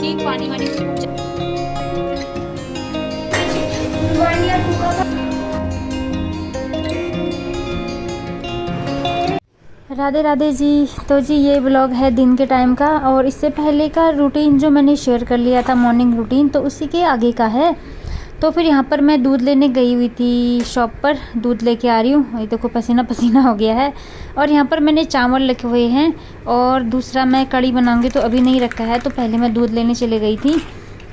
कि पानी वानी राधे राधे जी। तो जी ये ब्लॉग है दिन के टाइम का, और इससे पहले का रूटीन जो मैंने शेयर कर लिया था मॉर्निंग रूटीन, तो उसी के आगे का है। तो फिर यहाँ पर मैं दूध लेने गई हुई थी शॉप पर, दूध लेके आ रही हूँ। ये देखो पसीना पसीना हो गया है। और यहाँ पर मैंने चावल रखे हुए हैं, और दूसरा मैं कड़ी बनाऊँगी तो अभी नहीं रखा है, तो पहले मैं दूध लेने चले गई थी।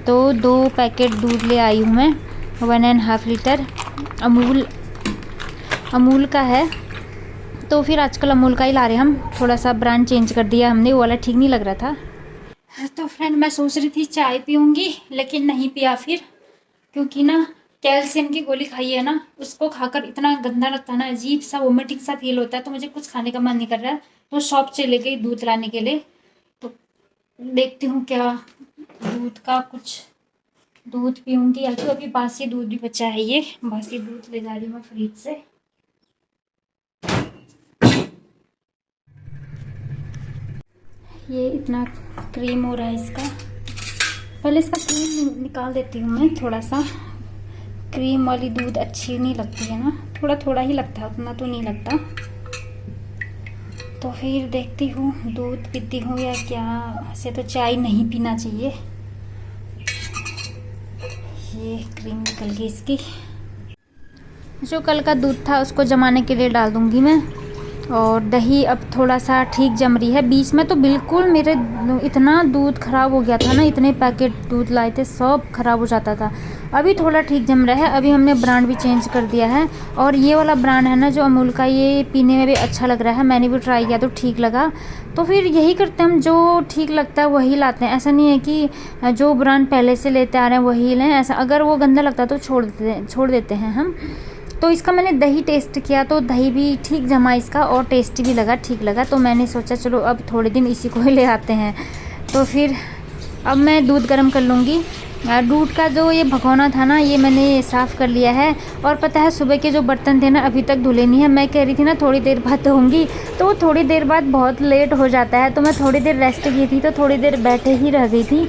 तो 2 पैकेट दूध ले आई हूँ मैं, 1.5 लीटर अमूल का है। तो फिर आजकल अमूल का ही ला रहे हैं हम, थोड़ा सा ब्रांड चेंज कर दिया हमने, वो वाला ठीक नहीं लग रहा था। तो फ्रेंड मैं सोच रही थी चाय पीऊँगी, लेकिन नहीं पिया फिर, क्योंकि ना कैल्शियम की गोली खाई है ना, उसको खाकर इतना गंदा लगता है ना, अजीब सा वोमिटिंग सा फील होता है, तो मुझे कुछ खाने का मन नहीं कर रहा है। तो शॉप चले गई दूध लाने के लिए। तो देखती हूँ क्या दूध का कुछ दूध पीऊँगी, या तो अभी बासी दूध भी बचा है, ये बासी दूध ले जा रही हूँ मैं फ्रिज से। ये इतना क्रीम हो रहा है इसका, पहले इसका क्रीम निकाल देती हूँ मैं। थोड़ा सा क्रीम वाली दूध अच्छी नहीं लगती है ना, थोड़ा थोड़ा ही लगता है, उतना तो नहीं लगता। तो फिर देखती हूँ दूध पीती हूँ या क्या। ऐसे तो चाय नहीं पीना चाहिए। ये क्रीम निकल गई इसकी। जो कल का दूध था उसको जमाने के लिए डाल दूँगी मैं। और दही अब थोड़ा सा ठीक जम रही है। बीच में तो बिल्कुल मेरे इतना दूध ख़राब हो गया था ना, इतने पैकेट दूध लाए थे सब ख़राब हो जाता था। अभी थोड़ा ठीक जम रहा है। अभी हमने ब्रांड भी चेंज कर दिया है, और ये वाला ब्रांड है ना जो अमूल का, ये पीने में भी अच्छा लग रहा है। मैंने भी ट्राई किया तो ठीक लगा। तो फिर यही करते हैं हम, जो ठीक लगता है वही लाते हैं। ऐसा नहीं है कि जो ब्रांड पहले से लेते आ रहे हैं वही लें, ऐसा अगर वो गंदा लगता है तो छोड़ देते हैं हम। तो इसका मैंने दही टेस्ट किया तो दही भी ठीक जमा इसका, और टेस्टी भी लगा, ठीक लगा। तो मैंने सोचा चलो अब थोड़े दिन इसी को ही ले आते हैं। तो फिर अब मैं दूध गर्म कर लूँगी। दूध का जो ये भगोना था ना, ये मैंने साफ़ कर लिया है। और पता है सुबह के जो बर्तन थे ना अभी तक धुले नहीं है। मैं कह रही थी ना थोड़ी देर बाद धोऊंगी, तो थोड़ी देर बाद बहुत लेट हो जाता है। तो मैं थोड़ी देर रेस्ट की थी, तो थोड़ी देर बैठे ही रह गई थी।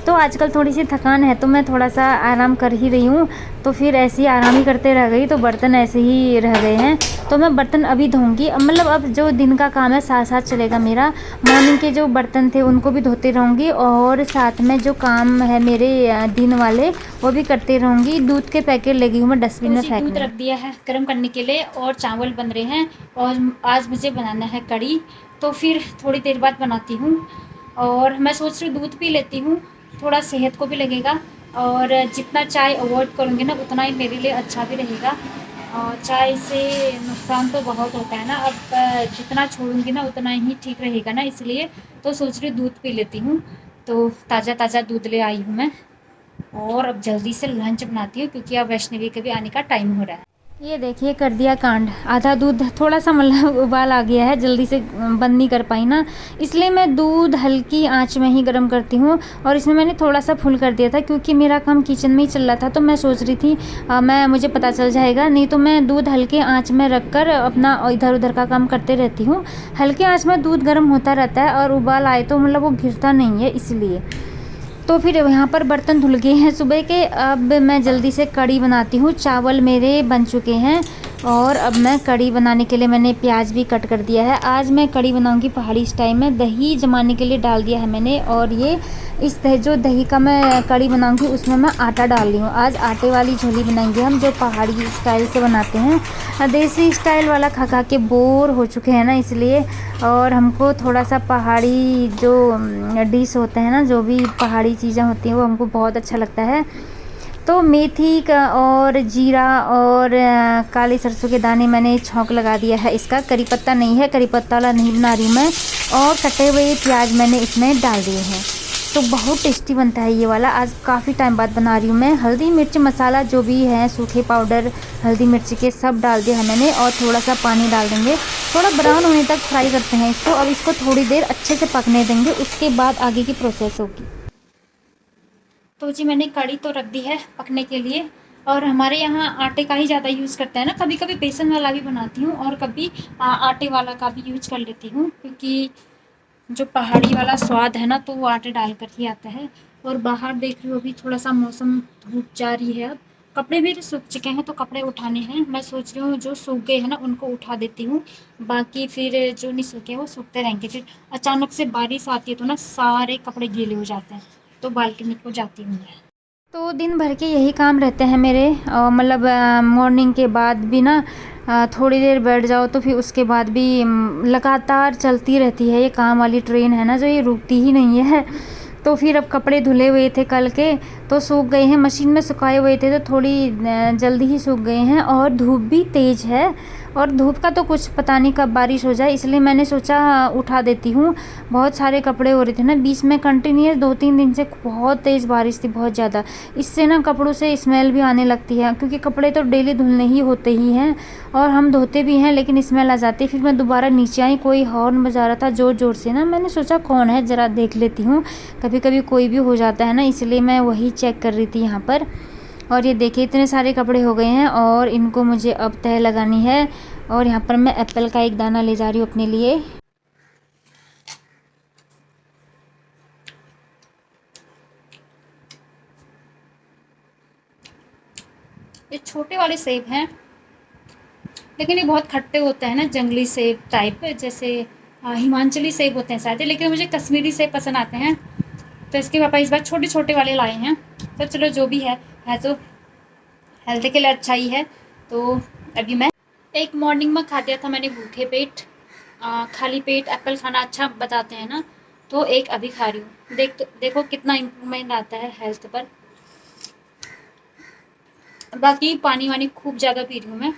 तो आजकल थोड़ी सी थकान है, तो मैं थोड़ा सा आराम कर ही रही हूँ। तो फिर ऐसे ही आराम ही करते रह गई, तो बर्तन ऐसे ही रह गए हैं। तो मैं बर्तन अभी धोऊंगी। मतलब अब जो दिन का काम है साथ साथ चलेगा मेरा। मॉर्निंग के जो बर्तन थे उनको भी धोते रहूँगी, और साथ में जो काम है मेरे दिन वाले वो भी करते रहूँगी। दूध के पैकेट लगी हूँ मैं डस्टबिन में फेंकने। दूध रख दिया है गर्म करने के लिए, और चावल बन रहे हैं, और आज मुझे बनाना है कड़ी। तो फिर थोड़ी देर बाद बनाती हूँ। और मैं सोच रही हूँ दूध पी लेती हूँ, थोड़ा सेहत को भी लगेगा। और जितना चाय अवॉइड करूँगी ना उतना ही मेरे लिए अच्छा भी रहेगा। और चाय से नुकसान तो बहुत होता है ना, अब जितना छोड़ूंगी ना उतना ही ठीक रहेगा ना, इसलिए तो सोच रही दूध पी लेती हूँ। तो ताज़ा ताज़ा दूध ले आई हूँ मैं, और अब जल्दी से लंच बनाती हूँ, क्योंकि अब वैष्णवी के भी आने का टाइम हो रहा है। ये देखिए कर दिया कांड। आधा दूध थोड़ा सा मतलब उबाल आ गया है, जल्दी से बंद नहीं कर पाई ना, इसलिए मैं दूध हल्की आंच में ही गर्म करती हूँ। और इसमें मैंने थोड़ा सा फुल कर दिया था, क्योंकि मेरा काम किचन में ही चल रहा था। तो मैं सोच रही थी मुझे पता चल जाएगा, नहीं तो मैं दूध हल्के आंच में रख कर अपना इधर उधर का काम करते रहती हूँ। हल्के आंच में दूध गर्म होता रहता है, और उबाल आए तो मतलब वो गिरता नहीं है, इसलिए। तो फिर यहाँ पर बर्तन धुल गए हैं सुबह के। अब मैं जल्दी से कड़ी बनाती हूँ। चावल मेरे बन चुके हैं, और अब मैं कड़ी बनाने के लिए मैंने प्याज भी कट कर दिया है। आज मैं कड़ी बनाऊँगी पहाड़ी स्टाइल में। दही जमाने के लिए डाल दिया है मैंने, और ये इस जो दही का मैं कड़ी बनाऊँगी उसमें मैं आटा डाल रही हूँ। आज आटे वाली झोली बनाएंगे हम, जो पहाड़ी स्टाइल से बनाते हैं। देसी स्टाइल वाला खा खा के बोर हो चुके हैं ना, इसलिए। और हमको थोड़ा सा पहाड़ी जो डिश होते हैं ना, जो भी पहाड़ी चीज़ें होती हैं वो हमको बहुत अच्छा लगता है। तो मेथी का और जीरा और काली सरसों के दाने मैंने छौंक लगा दिया है इसका। करी पत्ता नहीं है, करी पत्ता वाला नहीं बना रही हूँ मैं। और कटे हुए प्याज मैंने इसमें डाल दिए हैं। तो बहुत टेस्टी बनता है ये वाला। आज काफ़ी टाइम बाद बना रही हूँ मैं। हल्दी मिर्च मसाला जो भी है, सूखे पाउडर हल्दी मिर्च के सब डाल दिया है मैंने, और थोड़ा सा पानी डाल देंगे। थोड़ा ब्राउन होने तक फ्राई करते हैं इसको। अब इसको थोड़ी देर अच्छे से पकने देंगे, उसके बाद आगे की प्रोसेस होगी। तो जी मैंने कड़ी तो रख दी है पकने के लिए। और हमारे यहाँ आटे का ही ज़्यादा यूज़ करते हैं ना, कभी कभी बेसन वाला भी बनाती हूँ, और कभी आटे वाला का भी यूज कर लेती हूँ, क्योंकि जो पहाड़ी वाला स्वाद है ना तो वो आटे डाल कर ही आता है। और बाहर देख रही हो अभी थोड़ा सा मौसम धूप जा रही है। अब कपड़े मेरे सूख चुके हैं तो कपड़े उठाने हैं। मैं सोच रही हूँ जो सूख गए हैं ना उनको उठा देती हूँ, बाकी फिर जो नहीं सूखे वो सूखते रहेंगे। फिर अचानक से बारिश आती है तो ना सारे कपड़े गीले हो जाते हैं, तो बालकनी को जाती हूँ मैं। तो दिन भर के यही काम रहते हैं मेरे, मतलब मॉर्निंग के बाद भी ना थोड़ी देर बैठ जाओ तो फिर उसके बाद भी लगातार चलती रहती है। ये काम वाली ट्रेन है ना जो, ये रुकती ही नहीं है। तो फिर अब कपड़े धुले हुए थे कल के तो सूख गए हैं, मशीन में सुखाए हुए थे तो थोड़ी जल्दी ही सूख गए हैं। और धूप भी तेज़ है और धूप का तो कुछ पता नहीं कब बारिश हो जाए, इसलिए मैंने सोचा उठा देती हूँ। बहुत सारे कपड़े हो रहे थे ना बीच में, कंटिन्यूस 2-3 दिन से बहुत तेज़ बारिश थी, बहुत ज़्यादा। इससे ना कपड़ों से स्मेल भी आने लगती है, क्योंकि कपड़े तो डेली धुलने ही होते ही हैं और हम धोते भी हैं, लेकिन स्मेल आ जाती है। फिर मैं दोबारा नीचे आई, कोई हॉर्न बजा रहा था ज़ोर ज़ोर से ना, मैंने सोचा कौन है ज़रा देख लेती हूँ, कभी कभी कोई भी हो जाता है ना, इसलिए मैं वही चेक कर रही थी यहाँ पर। और ये देखिए इतने सारे कपड़े हो गए हैं और इनको मुझे अब तह लगानी है। और यहाँ पर मैं एप्पल का एक दाना ले जा रही हूँ अपने लिए। ये छोटे वाले सेब हैं, लेकिन ये बहुत खट्टे होते हैं ना, जंगली सेब टाइप, जैसे हिमाचली सेब होते हैं शायद, लेकिन मुझे कश्मीरी सेब पसंद आते हैं। तो इसके पापा इस बार छोटे छोटे वाले लाए हैं। तो चलो जो भी है तो हेल्थ के लिए अच्छा ही है। तो अभी मैं एक मॉर्निंग में खा दिया था मैंने भूखे पेट, खाली पेट एप्पल खाना अच्छा बताते हैं ना, तो एक अभी खा रही हूँ। देखो कितना इम्प्रूवमेंट आता है हेल्थ पर। बाकी पानी वानी खूब ज़्यादा पी रही हूँ मैं,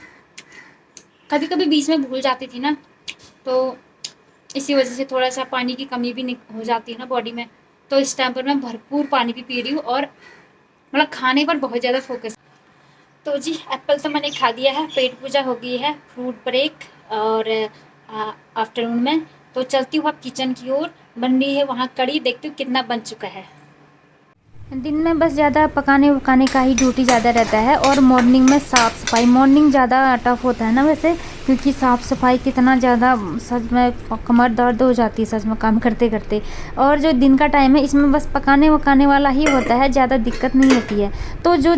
कभी कभी बीच में भूल जाती थी ना, तो इसी वजह से थोड़ा सा पानी की कमी भी हो जाती है ना बॉडी में। तो इस टाइम पर मैं भरपूर पानी भी पी रही हूँ और मतलब खाने पर बहुत ज़्यादा फोकस। तो जी एप्पल तो मैंने खा दिया है, पेट पूजा हो गई है, फ्रूट ब्रेक और आफ्टरनून में। तो चलती हूँ अब किचन की ओर, बन रही है वहाँ कड़ी, देखती हूँ कितना बन चुका है। दिन में बस ज़्यादा पकाने वकाने का ही ड्यूटी ज़्यादा रहता है, और मॉर्निंग में साफ़ सफाई। मॉर्निंग ज़्यादा टफ होता है ना वैसे, क्योंकि साफ़ सफाई कितना ज़्यादा, सच में कमर दर्द हो जाती है सच में काम करते करते। और जो दिन का टाइम है इसमें बस पकाने वकाने वाला ही होता है, ज़्यादा दिक्कत नहीं होती है। तो जो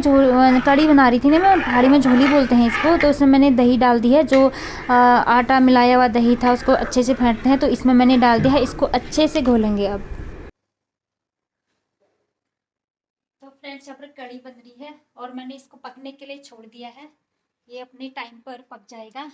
कड़ी बना रही थी ना मैं, पहाड़ी में झोली बोलते हैं इसको, तो उसमें मैंने दही डाल दी है। जो आटा मिलाया हुआ दही था उसको अच्छे से फेंटते हैं, तो इसमें मैंने डाल दिया है, इसको अच्छे से घोलेंगे अब। तो फ्रेंड्स यहाँ पर कड़ी बन रही है और मैंने इसको पकने के लिए छोड़ दिया है, ये अपने टाइम पर पक जाएगा।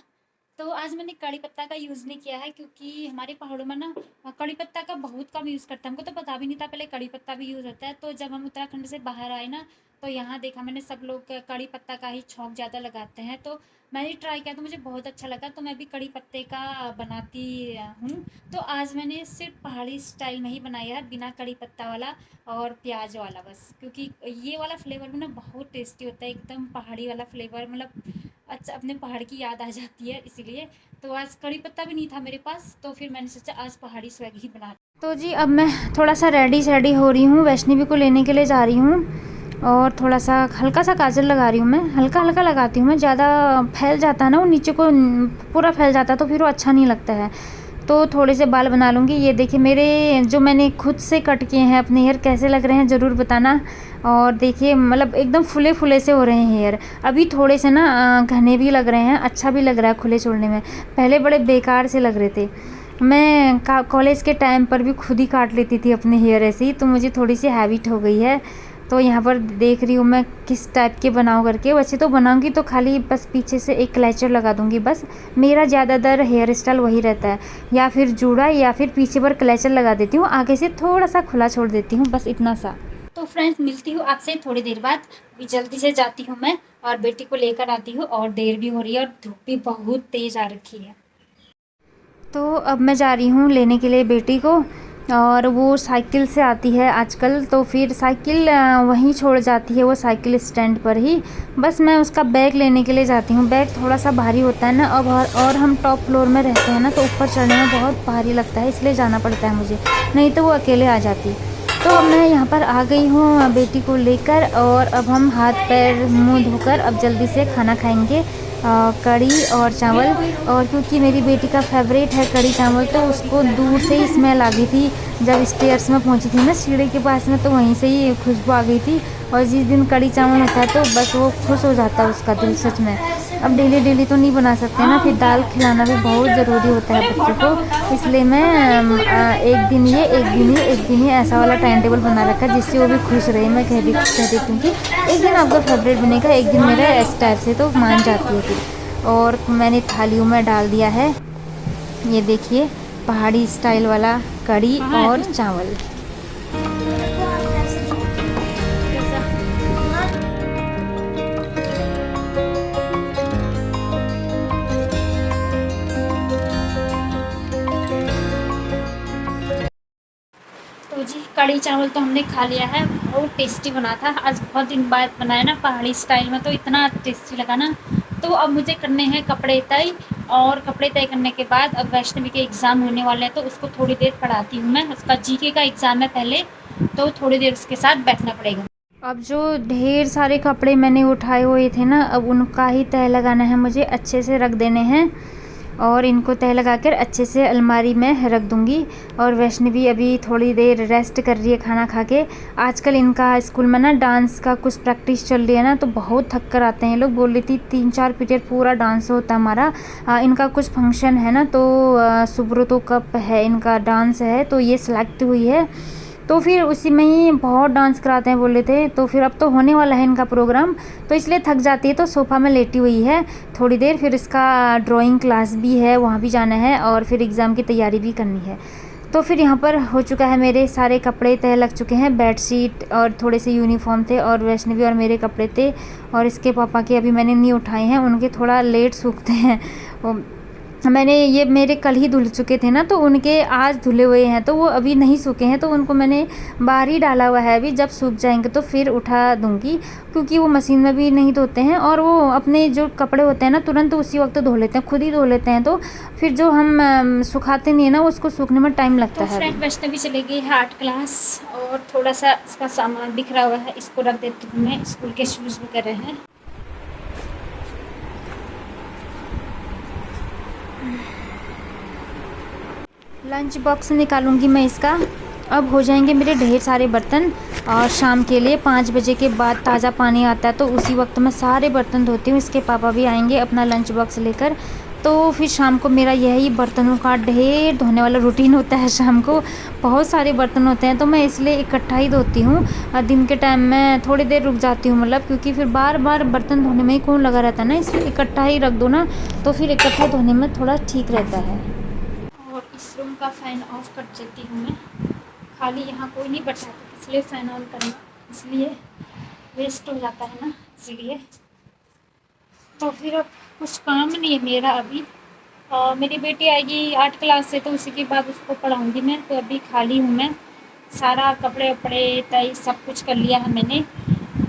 तो आज मैंने कड़ी पत्ता का यूज़ नहीं किया है, क्योंकि हमारे पहाड़ों में ना कड़ी पत्ता का बहुत कम यूज़ करते हैं। हमको तो पता भी नहीं था पहले कड़ी पत्ता भी यूज़ होता है। तो जब हम उत्तराखंड से बाहर आए ना, तो यहाँ देखा मैंने सब लोग कड़ी पत्ता का ही छौंक ज़्यादा लगाते हैं। तो मैंने ट्राई किया तो मुझे बहुत अच्छा लगा, तो मैं भी कड़ी पत्ते का बनाती हूँ। तो आज मैंने सिर्फ पहाड़ी स्टाइल में ही बनाया है, बिना कड़ी पत्ता वाला और प्याज वाला बस, क्योंकि ये वाला फ्लेवर भी ना बहुत टेस्टी होता है, एकदम पहाड़ी वाला फ्लेवर, मतलब अच्छा अपने पहाड़ की याद आ जाती है इसीलिए। तो आज कड़ी पत्ता भी नहीं था मेरे पास, तो फिर मैंने सोचा आज पहाड़ी स्वैग ही बना। तो जी अब मैं थोड़ा सा रेडी हो रही हूँ, वैष्णवी को लेने के लिए जा रही हूँ। और थोड़ा सा हल्का सा काजल लगा रही हूँ मैं, हल्का हल्का लगाती हूँ मैं, ज़्यादा फैल जाता है ना वो नीचे को, पूरा फैल जाता है तो फिर वो अच्छा नहीं लगता है। तो थोड़े से बाल बना लूँगी। ये देखिए मेरे जो मैंने खुद से कट किए हैं अपने हेयर, कैसे लग रहे हैं ज़रूर बताना। और देखिए मतलब एकदम फुले फुले से हो रहे हैं हेयर। अभी थोड़े से ना घने भी लग रहे हैं, अच्छा भी लग रहा है खुले छोड़ने में। पहले बड़े बेकार से लग रहे थे। मैं कॉलेज के टाइम पर भी खुद ही काट लेती थी अपने हेयर ऐसे ही, तो मुझे थोड़ी सी हैबिट हो गई है। तो यहाँ पर देख रही हूँ मैं किस टाइप के बनाऊँ करके। वैसे तो बनाऊँगी तो खाली बस पीछे से एक क्लचर लगा दूँगी बस। मेरा ज़्यादातर हेयर स्टाइल वही रहता है, या फिर जूड़ा या फिर पीछे पर क्लचर लगा देती हूँ, आगे से थोड़ा सा खुला छोड़ देती हूँ, बस इतना सा। तो फ्रेंड्स मिलती हूँ आपसे थोड़ी देर बाद। अभी जल्दी से जाती हूँ मैं और बेटी को लेकर आती हूँ, और देर भी हो रही है और धूप भी बहुत तेज़ आ रखी है। तो अब मैं जा रही हूँ लेने के लिए बेटी को, और वो साइकिल से आती है आजकल, तो फिर साइकिल वहीं छोड़ जाती है वो साइकिल स्टैंड पर ही। बस मैं उसका बैग लेने के लिए जाती हूँ। बैग थोड़ा सा भारी होता है ना, और हम टॉप फ्लोर में रहते हैं ना, तो ऊपर चढ़ने में बहुत भारी लगता है, इसलिए जाना पड़ता है मुझे, नहीं तो वो अकेले आ जाती। तो अब मैं यहाँ पर आ गई हूँ बेटी को लेकर, और अब हम हाथ पैर मुँह धोकर अब जल्दी से खाना खाएँगे। कढ़ी और चावल। और क्योंकि मेरी बेटी का फेवरेट है कढ़ी चावल, तो उसको दूर से ही स्मेल आ गई थी। जब स्टेयर्स में पहुंची थी ना सीढ़ी के पास में, तो वहीं से ही खुशबू आ गई थी। और जिस दिन कढ़ी चावल होता है तो बस वो खुश हो जाता है उसका दिल सच में। अब डेली डेली तो नहीं बना सकते ना, फिर दाल खिलाना भी बहुत ज़रूरी होता है बच्चों को। इसलिए मैं एक दिन ये एक दिन ये ऐसा वाला टाइम टेबल बना रखा है जिससे वो भी खुश रहे। मैं कह देती हूँ कि एक दिन आपका फेवरेट बनेगा, एक दिन मेरा इस टाइप से, तो मान जाती है फिर। और मैंने थालियों में डाल दिया है, ये देखिए, पहाड़ी स्टाइल वाला कढ़ी और चावल। तो जी कढ़ी चावल तो हमने खा लिया है, बहुत टेस्टी बना था। आज बहुत दिन बाद बनाया ना पहाड़ी स्टाइल में, तो इतना टेस्टी लगा ना। तो अब मुझे करने हैं कपड़े तय, और कपड़े तय करने के बाद अब वैष्णवी के एग्ज़ाम होने वाले हैं, तो उसको थोड़ी देर पढ़ाती हूँ मैं। उसका जीके का एग्ज़ाम है पहले, तो थोड़ी देर उसके साथ बैठना पड़ेगा। अब जो ढेर सारे कपड़े मैंने उठाए हुए थे ना, अब उनका ही तय लगाना है मुझे, अच्छे से रख देने हैं। और इनको तह लगाकर अच्छे से अलमारी में रख दूँगी। और वैष्णवी अभी थोड़ी देर रेस्ट कर रही है खाना खा के। आजकल इनका स्कूल में ना डांस का कुछ प्रैक्टिस चल रही है ना, तो बहुत थक कर आते हैं ये लोग। बोल रही थी 3-4 पीरियड पूरा डांस होता है हमारा। इनका कुछ फंक्शन है ना, तो सुब्रतो कप है, इनका डांस है, तो ये सेलेक्ट हुई है। तो फिर उसी में ही बहुत डांस कराते हैं बोले थे। तो फिर अब तो होने वाला है इनका प्रोग्राम, तो इसलिए थक जाती है, तो सोफ़ा में लेटी हुई है थोड़ी देर। फिर इसका ड्राइंग क्लास भी है, वहाँ भी जाना है, और फिर एग्ज़ाम की तैयारी भी करनी है। तो फिर यहाँ पर हो चुका है, मेरे सारे कपड़े तय लग चुके हैं। बेडशीट और थोड़े से यूनिफॉर्म थे, और वैष्णवी और मेरे कपड़े थे, और इसके पापा के अभी मैंने नहीं उठाए हैं, उनके थोड़ा लेट सूखते हैं। मैंने ये मेरे कल ही धुल चुके थे ना, तो उनके आज धुले हुए हैं, तो वो अभी नहीं सूखे हैं, तो उनको मैंने बाहर ही डाला हुआ है। अभी जब सूख जाएंगे तो फिर उठा दूंगी, क्योंकि वो मशीन में भी नहीं धोते हैं, और वो अपने जो कपड़े होते हैं ना तुरंत उसी वक्त धो लेते हैं, खुद ही धो लेते हैं। तो फिर जो हम सुखाते नहीं है ना, उसको सूखने में टाइम लगता है। फ्रेंड वैष्णवी चली गई है आर्ट क्लास, और थोड़ा सा इसका सामान बिखरा हुआ है, इसको रख देती हूँ मैं। स्कूल के शूज़ वगैरह हैं। लंच बॉक्स निकालूंगी मैं इसका। अब हो जाएंगे मेरे ढेर सारे बर्तन, और शाम के लिए 5 बजे के बाद ताज़ा पानी आता है, तो उसी वक्त मैं सारे बर्तन धोती हूँ। इसके पापा भी आएंगे अपना लंच बॉक्स लेकर, तो फिर शाम को मेरा यही बर्तनों का ढेर धोने वाला रूटीन होता है। शाम को बहुत सारे बर्तन होते हैं, तो मैं इसलिए इकट्ठा ही धोती हूँ। दिन के टाइम में थोड़ी देर रुक जाती हूँ, मतलब क्योंकि फिर बार बार बर्तन धोने में ही कौन लगा रहता है ना, इसलिए इकट्ठा ही रख दो ना, तो फिर इकट्ठा धोने में थोड़ा ठीक रहता है। और इस रूम का फ़ैन ऑफ कर देती हूँ मैं, खाली यहाँ कोई नहीं बैठा, इसलिए फ़ैन ऑन करना, इसलिए वेस्ट हो जाता है ना, इसलिए। तो फिर अब कुछ काम नहीं है मेरा अभी। मेरी बेटी आएगी आर्ट क्लास से, तो उसी के बाद उसको पढ़ाऊँगी मैं। तो अभी खाली हूँ मैं, सारा कपड़े वपड़े तय सब कुछ कर लिया है मैंने।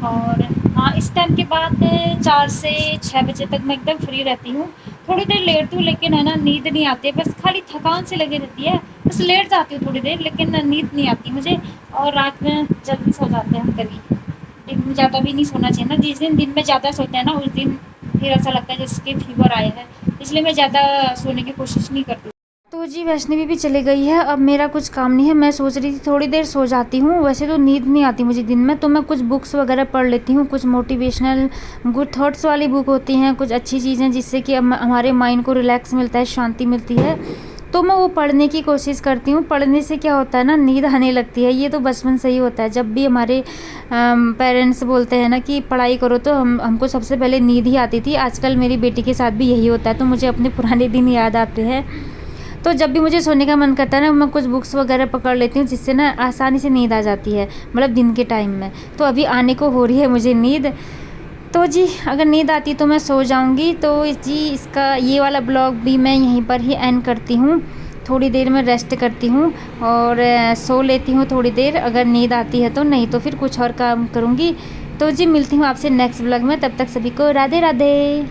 और हाँ, इस टाइम के बाद 4 से 6 बजे तक मैं एकदम फ्री रहती हूँ। थोड़ी देर लेटती हूँ, लेकिन है ना नींद नहीं आती है, बस खाली थकान से लगी रहती है। बस लेट जाती हूँ थोड़ी देर, लेकिन नींद नहीं आती मुझे। और रात में जल्दी सो जाते हैं हम कभी। दिन में ज़्यादा भी नहीं सोना चाहिए ना, जिस दिन में ज़्यादा सोते हैं ना, उस दिन फिर ऐसा लगता है जैसे कि फीवर आया है, इसलिए मैं ज़्यादा सोने की कोशिश नहीं करती। तो जी वैष्णवी भी चली गई है, अब मेरा कुछ काम नहीं है। मैं सोच रही थी थोड़ी देर सो जाती हूँ, वैसे तो नींद नहीं आती मुझे दिन में, तो मैं कुछ बुक्स वगैरह पढ़ लेती हूँ। कुछ मोटिवेशनल गुड थॉट्स वाली बुक होती हैं, कुछ अच्छी चीज़ें जिससे कि हमारे माइंड को रिलैक्स मिलता है, शांति मिलती है, तो मैं वो पढ़ने की कोशिश करती हूँ। पढ़ने से क्या होता है ना, नींद आने लगती है। ये तो बचपन से ही होता है, जब भी हमारे पेरेंट्स बोलते हैं ना कि पढ़ाई करो, तो हमको सबसे पहले नींद ही आती थी। आजकल मेरी बेटी के साथ भी यही होता है, तो मुझे अपने पुराने दिन याद आते हैं। तो जब भी मुझे सोने का मन करता है ना, मैं कुछ बुक्स वगैरह पकड़ लेती हूँ, जिससे ना आसानी से नींद आ जाती है, मतलब दिन के टाइम में। तो अभी आने को हो रही है मुझे नींद, तो जी अगर नींद आती तो मैं सो जाऊँगी। तो जी इसका ये वाला ब्लॉग भी मैं यहीं पर ही एंड करती हूँ। थोड़ी देर में रेस्ट करती हूँ और सो लेती हूँ थोड़ी देर, अगर नींद आती है तो, नहीं तो फिर कुछ और काम करूँगी। तो जी मिलती हूँ आपसे नेक्स्ट ब्लॉग में, तब तक सभी को राधे राधे।